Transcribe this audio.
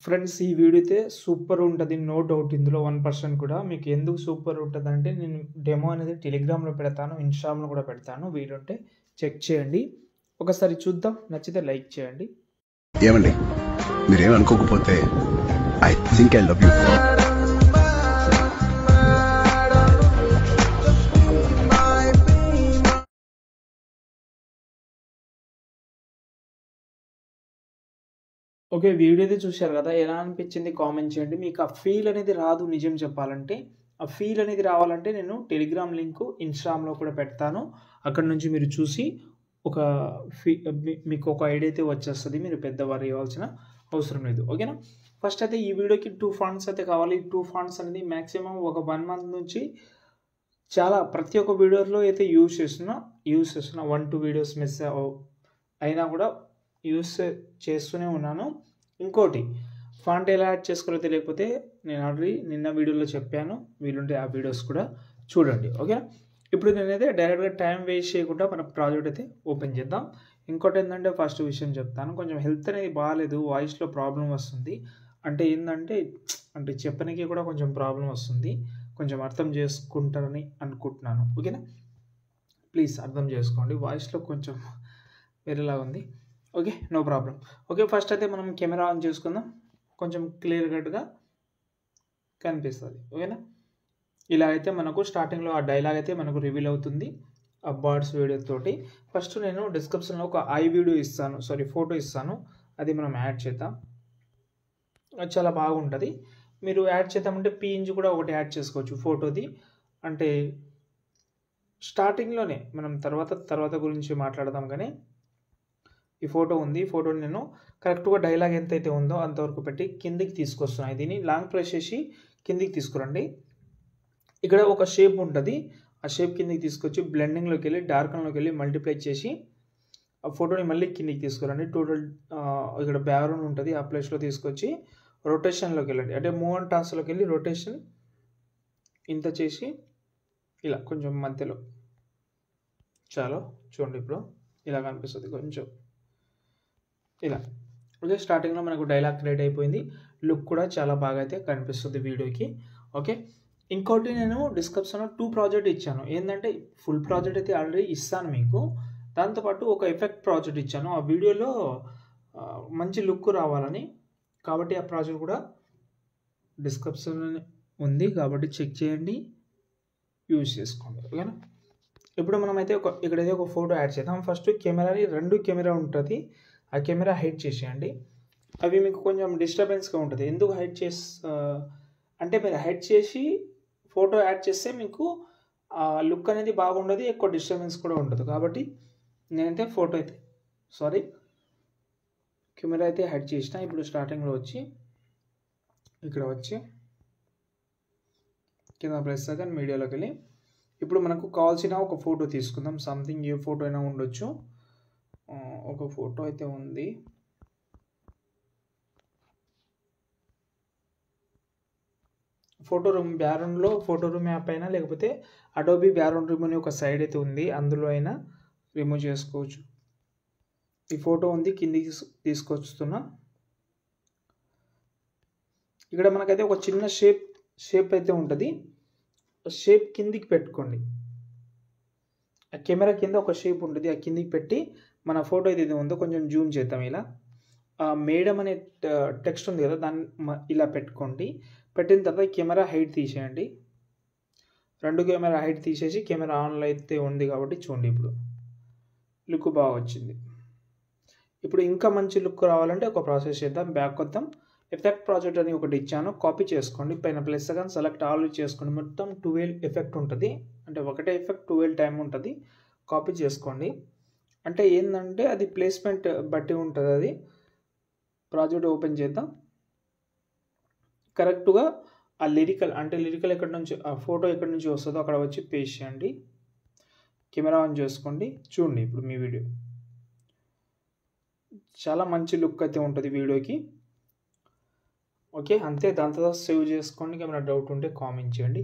Friends ఈ video అయితే super ఉంటది. నో డౌట్ ఇందులో 1% కూడా. మీకు ఎందుకు సూపర్ ఉంటదంటే నేను డెమో అనేది టెలిగ్రామ్‌లో పెడతాను. ఇన్‌స్టాగ్రామ్‌లో కూడా పెడతాను. వీడియో ఉంటే చెక్ చేయండి. ఒకసారి చూద్దాం. నచ్చితే లైక్ చేయండి. ఏమండి మీరేం అనుకోకపోతే I think I love you. Okay. Video అయితే చూశారు కదా! ఎలా అనిపించింది కామెంట్ చేయండి. మీకు ఆ ఫీల్ అనేది రాదు నిజం చెప్పాలంటే. ఆ ఫీల్ అనేది రావాలంటే నేను టెలిగ్రామ్ లింకు ఇన్‌స్టాగ్రామ్‌లో కూడా పెడతాను. అక్కడి నుంచి మీరు చూసి ఒక మీకు ఒక ఐడియా అయితే వచ్చేస్తది. మీరు పెద్ద వరి అవ్వాల్సిన అవసరం లేదు. ఓకేనా? ఫస్ట్ అయితే ఈ వీడియోకి 2 ఫాంట్స్ అయితే కావాలి. 2 ఫాంట్స్ అనేది మాక్సిమం ఒక 1 మంత్ నుంచి ప్రతి ఒక్క వీడియోలో అయితే యూజ్ చేస్తున్నా. 1, 2 వీడియోస్ మిస్ అయినా కూడా చేస్తూనే ఉన్నాను. ఇంకోటి ఫాంట్ ఎలా యాడ్ చేసుకోవాలో తెలియకపోతే నేను ఆల్రెడీ నిన్న వీడియోలో చెప్పాను. వీలుంటే ఆ వీడియోస్ కూడా చూడండి. ఓకేనా? ఇప్పుడు నేనైతే డైరెక్ట్‌గా టైం వేస్ట్ చేయకుండా మన ప్రాజెక్ట్ అయితే ఓపెన్ చేద్దాం. ఇంకోటి ఏంటంటే ఫస్ట్ విషయం చెప్తాను. కొంచెం హెల్త్ అనేది బాలేదు. వాయిస్‌లో ప్రాబ్లమ్ వస్తుంది. అంటే ఏందంటే చెప్పనీకి కూడా కొంచెం ప్రాబ్లమ్ వస్తుంది. కొంచెం అర్థం చేసుకుంటారని అనుకుంటున్నాను. ఓకేనా? ప్లీజ్ అర్థం చేసుకోండి. వాయిస్‌లో కొంచెం వేరేలాగా ఉంది. Okay. No problem. Okay. First అయితే మనం కెమెరా ఆన్ చేసుకుందాం. కొంచెం క్లియర్ కట్‌గా కనిపిస్తది. ఓకేనా? ఇలా అయితే మనకు స్టార్టింగ్‌లో ఆ డైలాగ్ అయితే మనకు రివీల్ అవుతుంది. ఆ బర్డ్స్ వీడియో తోటి. ఫస్ట్ నేను డిస్క్రిప్షన్‌లో ఒక ఫోటో ఇస్తాను. అది మనం యాడ్ చేద్దాం. అది చాలా బాగుంటది. మీరు యాడ్ చేద్దామంటే పీఎన్జీ కూడా ఒకటి యాడ్ చేసుకోవచ్చు ఫోటోది. అంటే స్టార్టింగ్‌లోనే మనం తర్వాత గురించి మాట్లాడదాం గానీ ఈ ఫోటో ఉంది. ఈ ఫోటోని నేను కరెక్ట్‌గా డైలాగ్ ఎంతైతే ఉందో అంతవరకు పెట్టి కిందికి తీసుకొస్తున్నాను. దీన్ని లాంగ్ ప్రెస్ చేసి కిందికి తీసుకురండి. ఇక్కడ ఒక షేప్ ఉంటది. ఆ షేప్ కిందికి తీసుకొచ్చి బ్లెండింగ్‌లోకెళ్ళి డార్కన్‌లోకెళ్ళి మల్టిప్లై చేసి ఆ ఫోటోని మళ్ళీ కిందికి తీసుకురండి. ఇక్కడ బ్యాక్‌గ్రౌండ్ ఉంటది. ఆ ప్లేస్‌లో తీసుకొచ్చి రొటేషన్‌లోకెళ్ళండి. అంటే మూవ్ అండ్ టాస్క్‌లోకెళ్ళి రొటేషన్ ఇంత చేసి ఇలా కొంచెం మధ్యలో చూడండి ఇప్పుడు ఇలా కనిపిస్తది కొంచెం. ఇలా. ఓకే. స్టార్టింగ్‌లో మనకు డైలాగ్ క్రియేట్ అయిపోయింది. లుక్ కూడా చాలా బాగా అయితే కనిపిస్తుంది వీడియోకి. ఓకే. ఇంకోటి నేను డిస్క్రిప్షన్‌లో 2 ప్రాజెక్ట్ ఇచ్చాను. ఏందంటే ఫుల్ ప్రాజెక్ట్ అయితే ఆల్రెడీ ఇస్తాను మీకు. దాంతో పాటు ఒక ఎఫెక్ట్ ప్రాజెక్ట్ ఇచ్చాను. ఆ వీడియోలో మంచి లుక్ రావాలని. కాబట్టి ఆ ప్రాజెక్ట్ కూడా డిస్క్రిప్షన్‌లోనే ఉంది. కాబట్టి చెక్ చేయండి. యూజ్ చేసుకోండి. ఓకేనా? ఇప్పుడు మనమైతే ఇక్కడైతే ఒక ఫోటో యాడ్ చేద్దాం. ఫస్ట్ కెమెరాని 2 కెమెరా ఉంటది. ఆ కెమెరా హైడ్ చేసేయండి. అవి మీకు కొంచెం డిస్టర్బెన్స్‌గా ఉంటది. ఎందుకు అంటే మీరు హైడ్ చేసి ఫోటో యాడ్ చేస్తే మీకు లుక్ అనేది బాగుండదు. ఎక్కువ డిస్టర్బెన్స్ కూడా ఉండదు. కాబట్టి నేనైతే కెమెరా అయితే హైడ్ చేసిన. ఇప్పుడు స్టార్టింగ్‌లో ఇక్కడ వచ్చి కింద ప్రెస్ సెకండ్ మీడియాలోకెళ్ళి ఇప్పుడు మనకు కావాల్సిన ఒక ఫోటో తీసుకుందాం. సంథింగ్ ఏ ఫోటో అయినా ఉండొచ్చు. ఒక ఫోటో అయితే ఉంది. ఫోటో రూమ్ యాప్ అయినా లేకపోతే అడోబీ బ్యాక్‌గ్రౌండ్ రిమూవ్ అని ఒక సైడ్ అయితే ఉంది. అందులో అయినా రిమూవ్ చేసుకోవచ్చు. ఈ ఫోటో ఉంది. కిందికి తీసుకొస్తున్నా. ఇక్కడ మనకైతే ఒక చిన్న షేప్ అయితే ఉంటది. షేప్ కిందికి పెట్టుకోండి. ఆ కెమెరా కింద ఒక షేప్ ఉంటుంది. ఆ కిందికి పెట్టి మన ఫోటో ఏదైతే ఉందో కొంచెం జూమ్ చేద్దాం ఇలా. మేడం అనే టెక్స్ట్ ఉంది కదా! దాన్ని ఇలా పెట్టుకోండి. పెట్టిన తర్వాత కెమెరా హైట్ తీసేయండి. 2 కెమెరా హైట్ తీసేసి కెమెరా ఆన్‌లో అయితే ఉంది కాబట్టి చూడండి ఇప్పుడు. లుక్ బాగా వచ్చింది. ఇప్పుడు ఇంకా మంచి లుక్ రావాలంటే ఒక ప్రాసెస్ చేద్దాం. బ్యాక్ వద్దాం. ఎఫెక్ట్ ప్రాజెక్ట్ అని ఒకటి ఇచ్చాను. కాపీ చేసుకోండి. పైన ప్లస్ సెకండ్ సెలెక్ట్ ఆల్ చేసుకోండి. మొత్తం 12 ఎఫెక్ట్ ఉంటది. అంటే ఒకటే ఎఫెక్ట్ 12 టైమ్ ఉంటది. కాపీ చేసుకోండి. అంటే ఏందంటే అది ప్లేస్‌మెంట్ బట్టి ఉంటదది. ప్రాజెక్ట్ ఓపెన్ చేద్దాం. కరెక్ట్‌గా ఆ లిరికల్ ఎక్కడి నుంచి ఆ ఫోటో ఎక్కడి నుంచి వస్తదో అక్కడ వచ్చి పేస్ట్ చేయండి. కెమెరా ఆన్ చేసుకోండి. చూడండి ఇప్పుడు మీ వీడియో. చాలా మంచి లుక్ అయితే ఉంటది వీడియోకి. ఓకే. అంతే. దాని తర్వాత సేవ్ చేసుకోండి. ఏమైనా డౌట్ ఉంటే కామెంట్ చేయండి.